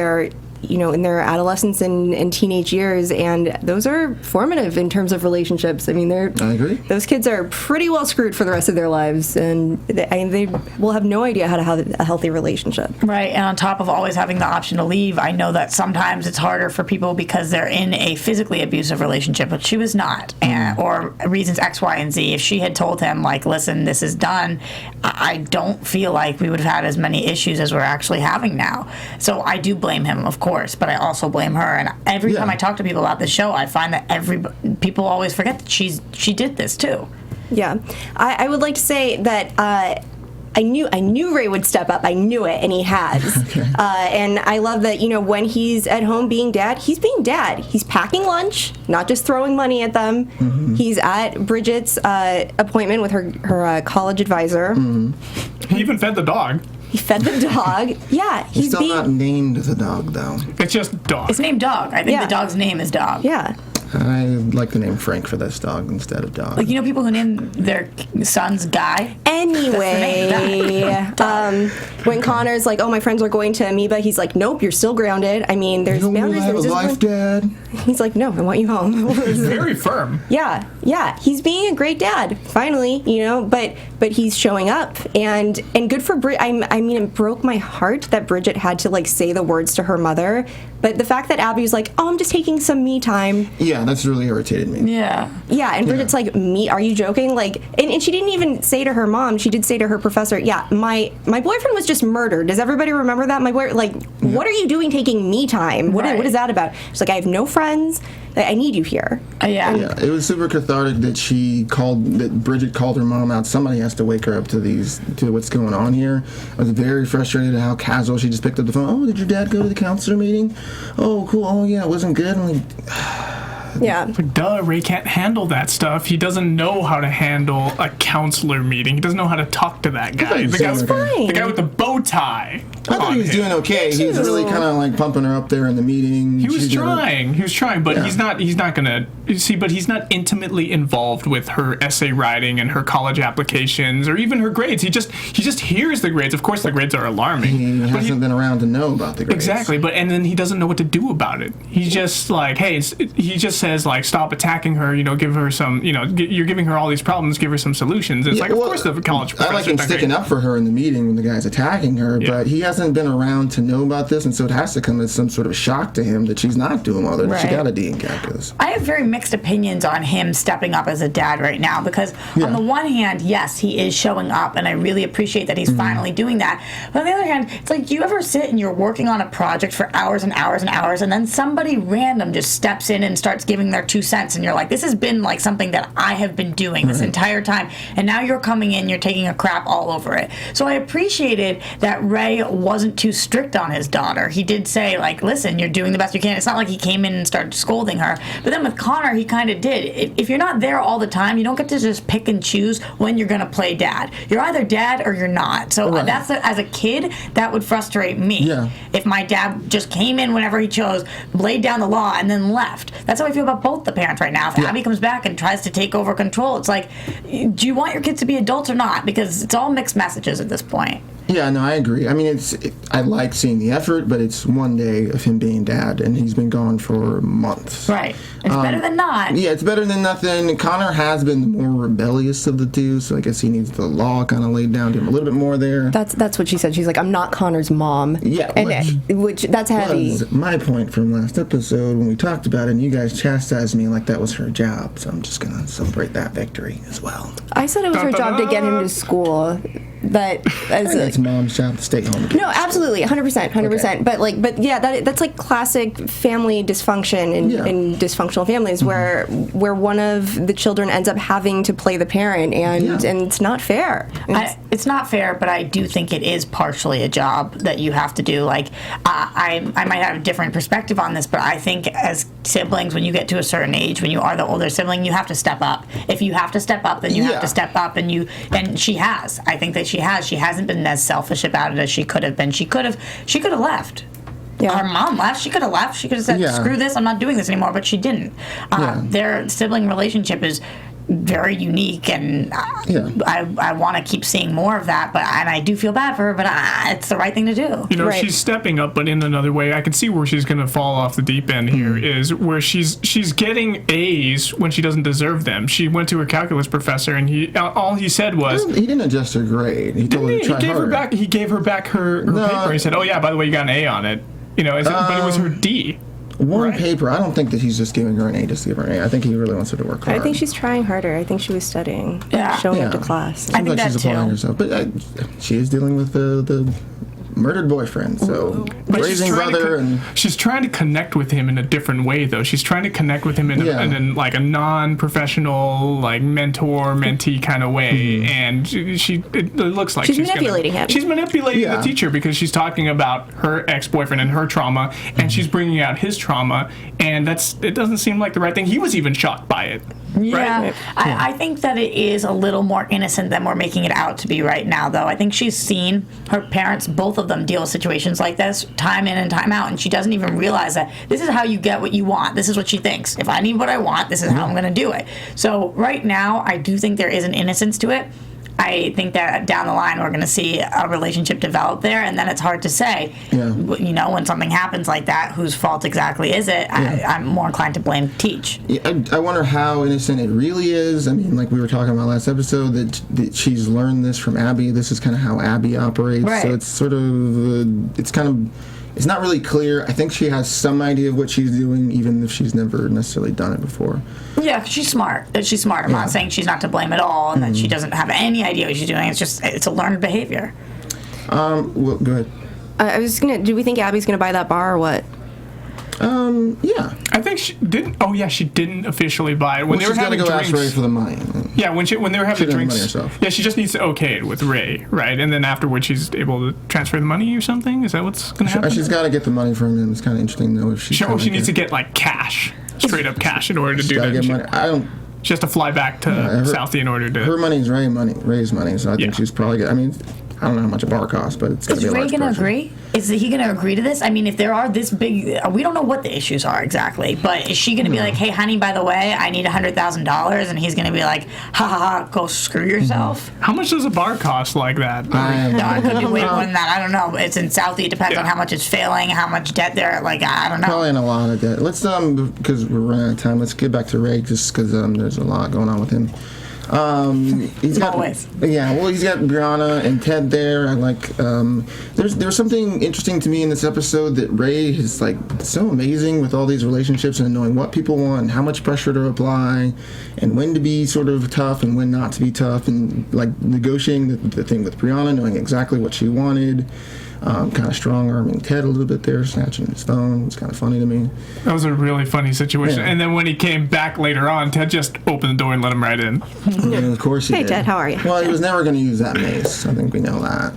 their adolescence and teenage years, and those are formative in terms of relationships. I mean, I agree. Those kids are pretty well screwed for the rest of their lives, and they will have no idea how to have a healthy relationship. Right, and on top of always having the option to leave, I know that sometimes it's harder for people because they're in a physically abusive relationship, but she was not, or reasons X, Y, and Z. If she had told him, listen, this is done, I don't feel like we would have had as many issues as we're actually having now. So I do blame him, of course, but I also blame her. And every time I talk to people about this show, I find that people always forget that she did this too. Yeah, I would like to say that I knew Ray would step up. I knew it, and he has. Okay. And I love that, when he's at home being dad, he's being dad. He's packing lunch, not just throwing money at them. He's at Bridget's appointment with her college advisor. He even fed the dog. He fed the dog. Yeah, He's still not named the dog, though. It's just dog. It's named Dog. I think the dog's name is Dog. Yeah. I like the name Frank for this dog instead of dog. People who name their sons Guy. Anyway, when Connor's like, "Oh, my friends are going to Amoeba," he's like, "Nope, you're still grounded. I mean, there's boundaries. There's a life, Dad." He's like, "No, I want you home." He's very firm. Yeah, he's being a great dad. Finally, but he's showing up, and good for Bridget. I mean, it broke my heart that Bridget had to say the words to her mother. But the fact that Abby was like, "Oh, I'm just taking some me time," Yeah, that's really irritated me. Yeah. Yeah, and Bridget's like, me? Are you joking? Like, and she didn't even say to her mom. She did say to her professor, yeah, my boyfriend was just murdered. Does everybody remember that? My boy, like, what are you doing taking me time? What is that about? She's like, I have no friends. I need you here. Yeah. It was super cathartic that Bridget called her mom out. Somebody has to wake her up to what's going on here. I was very frustrated at how casual she just picked up the phone. Oh, did your dad go to the counselor meeting? Oh, cool. Oh, yeah, it wasn't good. I'm like, Yeah. Like, duh, Ray can't handle that stuff. He doesn't know how to handle a counselor meeting. He doesn't know how to talk to that guy. The guy with the bow tie. I thought he was doing okay. He was really kind of like pumping her up there in the meeting. He was trying, but he's not gonna see. But he's not intimately involved with her essay writing and her college applications or even her grades. He just hears the grades. Of course, the grades are alarming. He hasn't been around to know about the grades. Exactly, and then he doesn't know what to do about it. He's just like, hey, he just says like, stop attacking her. Give her some. You're giving her all these problems. Give her some solutions. It's of course the college professor. I like him sticking up for her in the meeting when the guy's attacking her, but he hasn't been around to know about this, and so it has to come as some sort of shock to him that she's not doing well, that she got a D in calculus. I have very mixed opinions on him stepping up as a dad right now because on the one hand, yes, he is showing up, and I really appreciate that he's finally doing that. But on the other hand, it's like, do you ever sit and you're working on a project for hours and hours and hours, and then somebody random just steps in and starts giving their 2 cents, and you're like, this has been like something that I have been doing this entire time, and now you're coming in, you're taking a crap all over it. So I appreciated that Ray wasn't too strict on his daughter. He did say, like, listen, you're doing the best you can. It's not like he came in and started scolding her. But then with Connor, he kind of did. If you're not there all the time, you don't get to just pick and choose when you're going to play dad. You're either dad or you're not. So that's as a kid, that would frustrate me. Yeah. If my dad just came in whenever he chose, laid down the law, and then left. That's how I feel about both the parents right now. If Abby comes back and tries to take over control, it's like, do you want your kids to be adults or not? Because it's all mixed messages at this point. Yeah, no, I agree. I mean, I like seeing the effort, but it's one day of him being dad, and he's been gone for months. Right. It's better than not. Yeah, it's better than nothing. Connor has been the more rebellious of the two, so I guess he needs the law kind of laid down to him a little bit more there. That's what she said. She's like, I'm not Connor's mom. Yeah, which that's heavy. Was my point from last episode when we talked about it, and you guys chastised me like that was her job, so I'm just going to celebrate that victory as well. I said it was her job to get him to school. But it's mom's job to stay home. No, absolutely, 100%. Okay. But yeah, that's like classic family dysfunction in dysfunctional families where one of the children ends up having to play the parent, and it's not fair. It's not fair, but I do think it is partially a job that you have to do. Like, I might have a different perspective on this, but I think as siblings, when you get to a certain age, when you are the older sibling, you have to step up. If you have to step up, then you have to step up, and she has. I think that she hasn't been as selfish about it as she could have been. She could have left. Yeah. Her mom left. She could have left. She could have said, screw this, I'm not doing this anymore, but she didn't. Their sibling relationship is very unique, and I want to keep seeing more of that, and I do feel bad for her, but it's the right thing to do. She's stepping up, but in another way. I can see where she's going to fall off the deep end here, is where she's getting A's when she doesn't deserve them. She went to her calculus professor, and all he said was... He didn't adjust her grade. He told her to try harder. He gave her back her paper. He said, oh yeah, by the way, you got an A on it. But it was her D. One paper. I don't think that he's just giving her an A just to give her an A. I think he really wants her to work hard. I think she's trying harder. I think she was studying, showing up to class. I think she's applying herself, but she is dealing with the murdered boyfriend, so raising brother, and she's trying to connect with him in a different way, though. She's trying to connect with him in like a non-professional, like mentor-mentee kind of way, and it looks like she's manipulating him. She's manipulating the teacher because she's talking about her ex-boyfriend and her trauma, and she's bringing out his trauma, and it doesn't seem like the right thing. He was even shocked by it. Yeah, right? I think that it is a little more innocent than we're making it out to be right now, though. I think she's seen her parents, both of them, deal with situations like this time in and time out, and she doesn't even realize that this is how you get what you want. This is what she thinks. If I need what I want, this is how I'm going to do it. So right now, I do think there is an innocence to it. I think that down the line we're going to see a relationship develop there, and then it's hard to say. Yeah. When something happens like that, whose fault exactly is it? Yeah. I'm more inclined to blame Teach. Yeah, I wonder how innocent it really is. I mean, like we were talking about last episode, that she's learned this from Abby. This is kind of how Abby operates. Right. So it's sort of, it's kind of it's not really clear. I think she has some idea of what she's doing, even if she's never necessarily done it before. Yeah, she's smart. She's smart. I'm not saying she's not to blame at all, and that she doesn't have any idea what she's doing. It's a learned behavior. Well, go ahead. I was do we think Abby's gonna buy that bar or what? Yeah. I think she didn't. Oh yeah, she didn't officially buy it when they were she's got to having go drinks. ask Ray for the money. Yeah, when they were having She doesn't drinks. money herself. Yeah, she just needs to okay it with Ray, right? And then afterwards, she's able to transfer the money or something. Is that what's going to happen? She's got to get the money from him. It's kind of interesting though if She needs to get like cash, straight up cash, in order to do Gotta that. get money. I don't. She has to fly back to Southie in order to. Her money's Ray's money, so I think she's probably. I mean, I don't know how much a bar costs, but it's going to be a large Is Ray going to portion. agree? Is he going to agree to this? I mean, if there are this big, we don't know what the issues are exactly, but is she going to be like, hey, honey, by the way, I need $100,000, and he's going to be like, ha ha ha, go screw yourself? How much does a bar cost like that? No, it could be way more than that. I don't know. It's in Southie. It depends on how much it's failing, how much debt there. Like, I don't know. Probably in a lot of debt. Let's because we're running out of time. Let's get back to Ray just because there's a lot going on with him. He's got, Always. Yeah, well, he's got Brianna and Ted there. I like. There's something interesting to me in this episode that Ray is like so amazing with all these relationships and knowing what people want and how much pressure to apply, and when to be sort of tough and when not to be tough, and like negotiating the thing with Brianna, knowing exactly what she wanted. Kind of strong-arming Ted a little bit there, snatching his phone. It was kind of funny to me. That was a really funny situation. Yeah. And then when he came back later on, Ted just opened the door and let him right in. And of course he Hey, did. Ted, how are you? Well, he was never going to use that mace. I think we know that.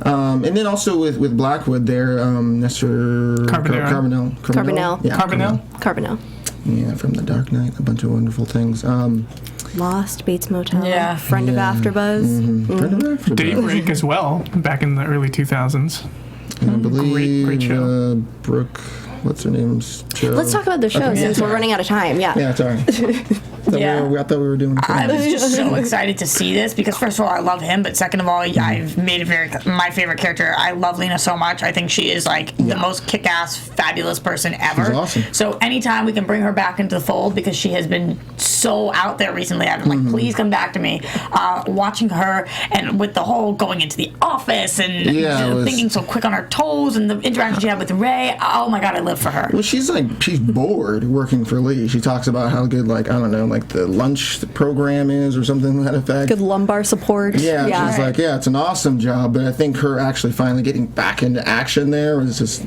And then also with Blackwood there, Mr. Carbonell. Yeah, Carbonell. Yeah, from The Dark Knight, a bunch of wonderful things. Lost, Bates Motel. Yeah. Friend of AfterBuzz. Friend of AfterBuzz. Daybreak as well, back in the early 2000s. And I believe Great show. Brooke, what's her name's show? Let's talk about the show since we're running out of time. Yeah. Yeah, sorry. I thought we were doing. I was just so excited to see this because first of all, I love him, but second of all, I've made it my favorite character. I love Lena so much. I think she is like the most kick-ass, fabulous person ever. She's awesome. So anytime we can bring her back into the fold because she has been so out there recently, I've been like, please come back to me. Watching her and with the whole going into the office and thinking so quick on her toes and the interaction she had with Ray. Oh my God, I live for her. Well, she's bored working for Lee. She talks about how good, like, I don't know, like the lunch program is or something to that effect. Good lumbar support. Yeah, she's like, yeah, it's an awesome job, but I think her actually finally getting back into action there was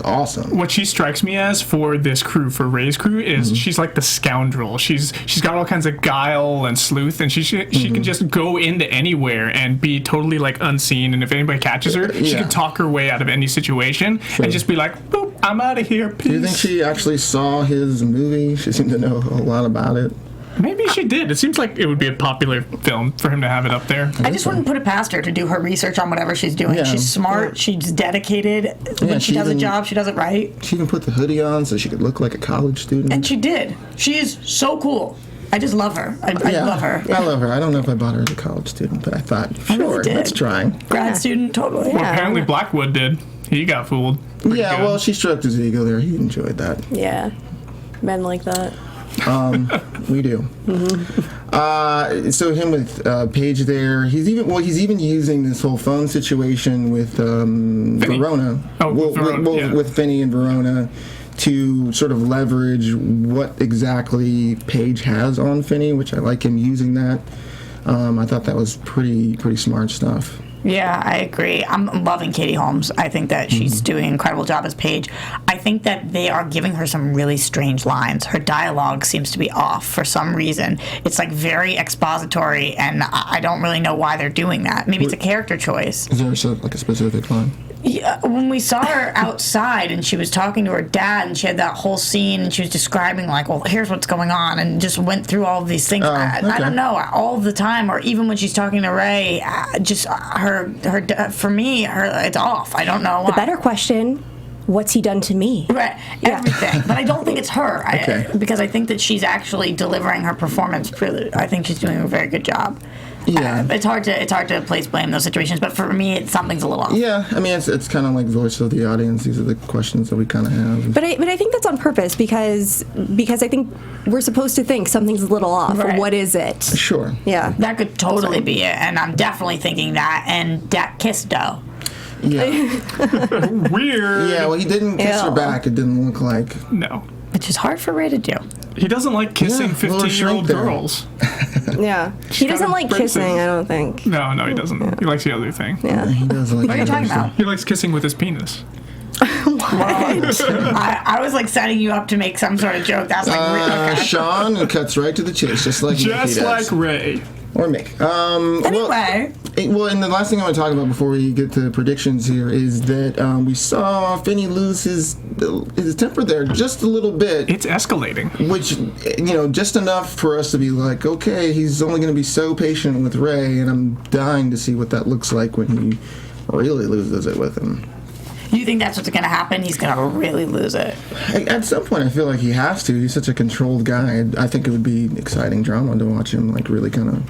awesome. What she strikes me as for this crew, for Ray's crew, is she's like the scoundrel. She's got all kinds of guile and sleuth, and she can just go into anywhere and be totally like unseen. And if anybody catches her, she can talk her way out of any situation and just be like, boop, I'm out of here. Peace. Do you think she actually saw his movie? She seemed to know a lot about it. Maybe she did. It seems like it would be a popular film for him to have it up there. I just wouldn't put it past her to do her research on whatever she's doing. Yeah. She's smart. She's dedicated. When she does a job, she does it right. She even put the hoodie on so she could look like a college student. And she did. She is so cool. I just love her. I love her. I love her. I don't know if I bought her as a college student, but I thought, sure, let's try. Grad student, totally. Well, apparently Blackwood did. He got fooled. Yeah, well, she stroked his ego there. He enjoyed that. Yeah. Men like that. We do. So him with Paige there, he's even using this whole phone situation with Verona. With Finney and Verona to sort of leverage what exactly Paige has on Finney, which I like him using that. I thought that was pretty smart stuff. Yeah, I agree. I'm loving Katie Holmes. I think that she's doing an incredible job as Paige. I think that they are giving her some really strange lines. Her dialogue seems to be off for some reason. It's like very expository, and I don't really know why they're doing that. Maybe it's a character choice. Is there like a specific line? Yeah, when we saw her outside and she was talking to her dad and she had that whole scene and she was describing like, well, here's what's going on and just went through all of these things. I don't know, all the time, or even when she's talking to Ray, just her for me, it's off. I don't know why. The better question, what's he done to me? Right, everything. But I don't think it's her. Because I think that she's actually delivering her performance. I think she's doing a very good job. Yeah, it's hard to place blame in those situations, but for me, something's a little off. Yeah, I mean, it's kind of like voice of the audience. These are the questions that we kind of have. But I think that's on purpose because I think we're supposed to think something's a little off. Right. What is it? Sure. Yeah. That could totally be it, and I'm definitely thinking that. And that kiss, though. Yeah. Weird. Yeah, well, he didn't kiss her Ew. back. It didn't look like. No. Which is hard for Ray to do. He doesn't like kissing Yeah, little 15-year-old shrink there. girls. Yeah. He doesn't gotta like brace kissing, it. I don't think. No, he doesn't. He likes the other thing. Yeah. He does like. What are you talking about? He likes kissing with his penis. I was like setting you up to make some sort of joke. That's like okay. Sean cuts right to the chase, just like Mickey Just does. like Ray. Or Mick. Anyway. Well, and the last thing I want to talk about before we get to predictions here is that we saw Finney lose his temper there just a little bit. It's escalating. Which, just enough for us to be like, okay, he's only going to be so patient with Ray, and I'm dying to see what that looks like when he really loses it with him. You think that's what's going to happen? He's going to really lose it. At some point, I feel like he has to. He's such a controlled guy. I think it would be exciting drama to watch him really kind of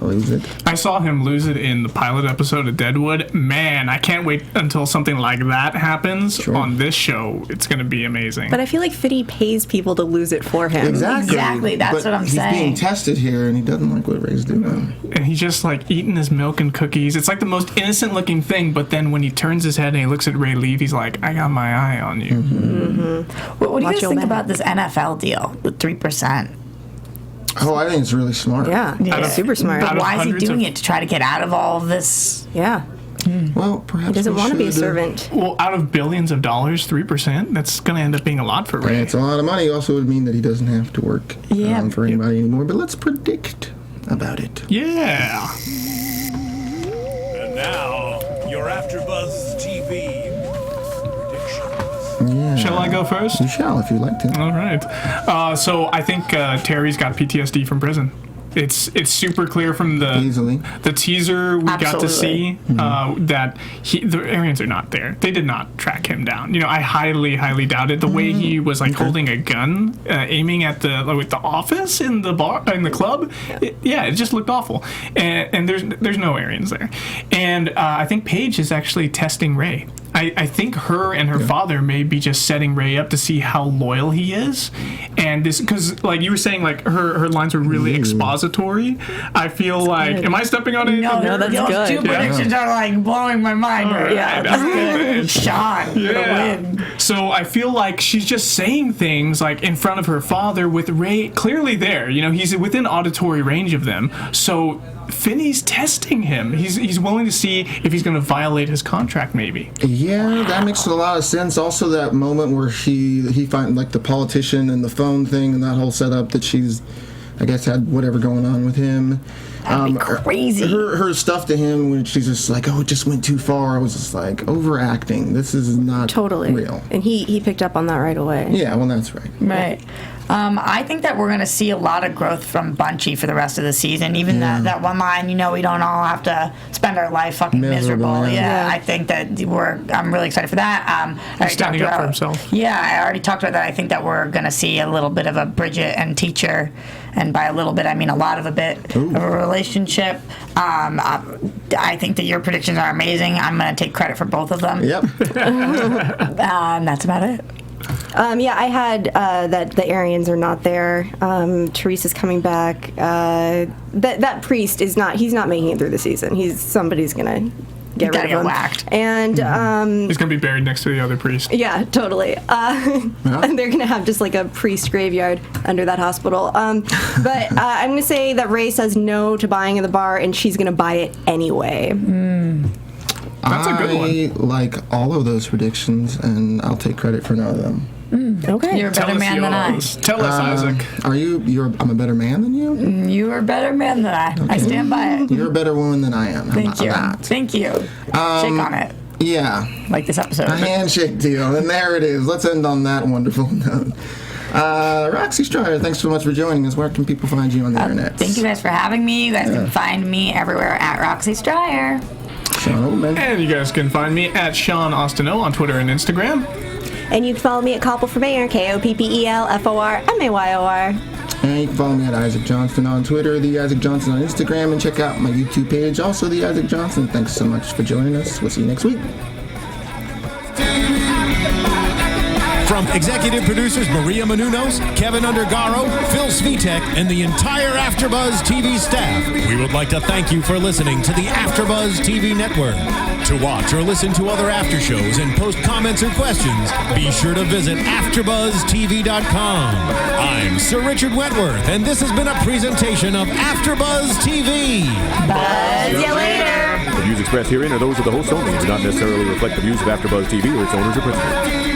lose it. I saw him lose it in the pilot episode of Deadwood. Man, I can't wait until something like that happens on this show. It's going to be amazing. But I feel like Finney pays people to lose it for him. Exactly, that's what I'm he's saying. He's being tested here, and he doesn't like what Ray's doing. And he's just like eating his milk and cookies. It's like the most innocent looking thing, but then when he turns his head and he looks at Ray Liev, he's like, I got my eye on you. What do you guys your think back. about this NFL deal, the 3%? Oh, I think it's really smart. Yeah. Yeah. Super smart. Out of Why is he hundreds doing of- it? To try to get out of all of this? Yeah. Well, perhaps He doesn't we want to be a should, servant. Well, out of billions of dollars, 3%, that's going to end up being a lot for Ray. It's a lot of money. Also would mean that he doesn't have to work for anybody anymore. But let's predict about it. Yeah. And now, your AfterBuzz TV predictions. Yeah. Shall I go first? You shall, if you'd like to. All right. So I think Terry's got PTSD from prison. It's super clear from Easily. the teaser we got to Absolutely. see that the Aryans are not there. They did not track him down. I highly doubt it. The way he was like holding a gun, aiming at the office in the bar in the club, it just looked awful. And there's no Aryans there. And I think Paige is actually testing Ray. I think her and her father may be just setting Ray up to see how loyal he is, and this because like you were saying, like her lines were really expository. I feel like, am I stepping on anything? No, that's those good. two predictions are like blowing my mind. All right. Yeah, that's good. Sean, for the win. So I feel like she's just saying things like in front of her father with Ray clearly there. He's within auditory range of them. So Finney's testing him. He's willing to see if he's going to violate his contract, maybe. Yeah, that makes a lot of sense. Also, that moment where he find like the politician and the phone thing and that whole setup that she's, I guess, had whatever going on with him. That'd be crazy. Her stuff to him when she's just like, oh, it just went too far. I was just like, overacting. This is not Totally. real. And he picked up on that right away. Yeah, well, that's right. Right. I think that we're going to see a lot of growth from Bunchy for the rest of the season. Even that one line, we don't all have to spend our life fucking miserable. Yeah, I think that I'm really excited for that. He's standing up for himself. Yeah, I already talked about that. I think that we're going to see a little bit of a Bridget and teacher, and by a little bit, I mean a lot of a bit of a relationship. I think that your predictions are amazing. I'm going to take credit for both of them. Yep. That's about it. I had that the Aryans are not there. Teresa's coming back. That priest is not. He's not making it through the season. Somebody's gonna get rid of him. Whacked. And He's going to be buried next to the other priest. yeah, totally. And they're gonna have just like a priest graveyard under that hospital. But I'm gonna say that Ray says no to buying in the bar, and she's gonna buy it anyway. That's a good one. I like all of those predictions, and I'll take credit for none of them. Okay. You're a better man than I. Tell us, Isaac. Are you? I'm a better man than you? You are a better man than I. I stand by it. You're a better woman than I am. How Thank about you. that? Thank you. Shake on it. Yeah. Like this episode. A handshake deal, and there it is. Let's end on that wonderful note. Roxy Striar, thanks so much for joining us. Where can people find you on the internet? Thank you guys for having me. You guys can find me everywhere at Roxy Striar. Sean Overman. And you guys can find me at Sean Austino on Twitter and Instagram. And you can follow me at Koppel for Mayor, KOPPELFORMAYOR. And you can follow me at Isaac Johnston on Twitter, The Isaac Johnson on Instagram, and check out my YouTube page, also The Isaac Johnson. Thanks so much for joining us. We'll see you next week. From executive producers Maria Menounos, Kevin Undergaro, Phil Svitek, and the entire AfterBuzz TV staff, we would like to thank you for listening to the AfterBuzz TV Network. To watch or listen to other after shows and post comments or questions, be sure to visit AfterBuzzTV.com. I'm Sir Richard Wentworth, and this has been a presentation of AfterBuzz TV. Buzz you later. The views expressed herein are those of the hosts only and do not necessarily reflect the views of AfterBuzz TV or its owners or principals.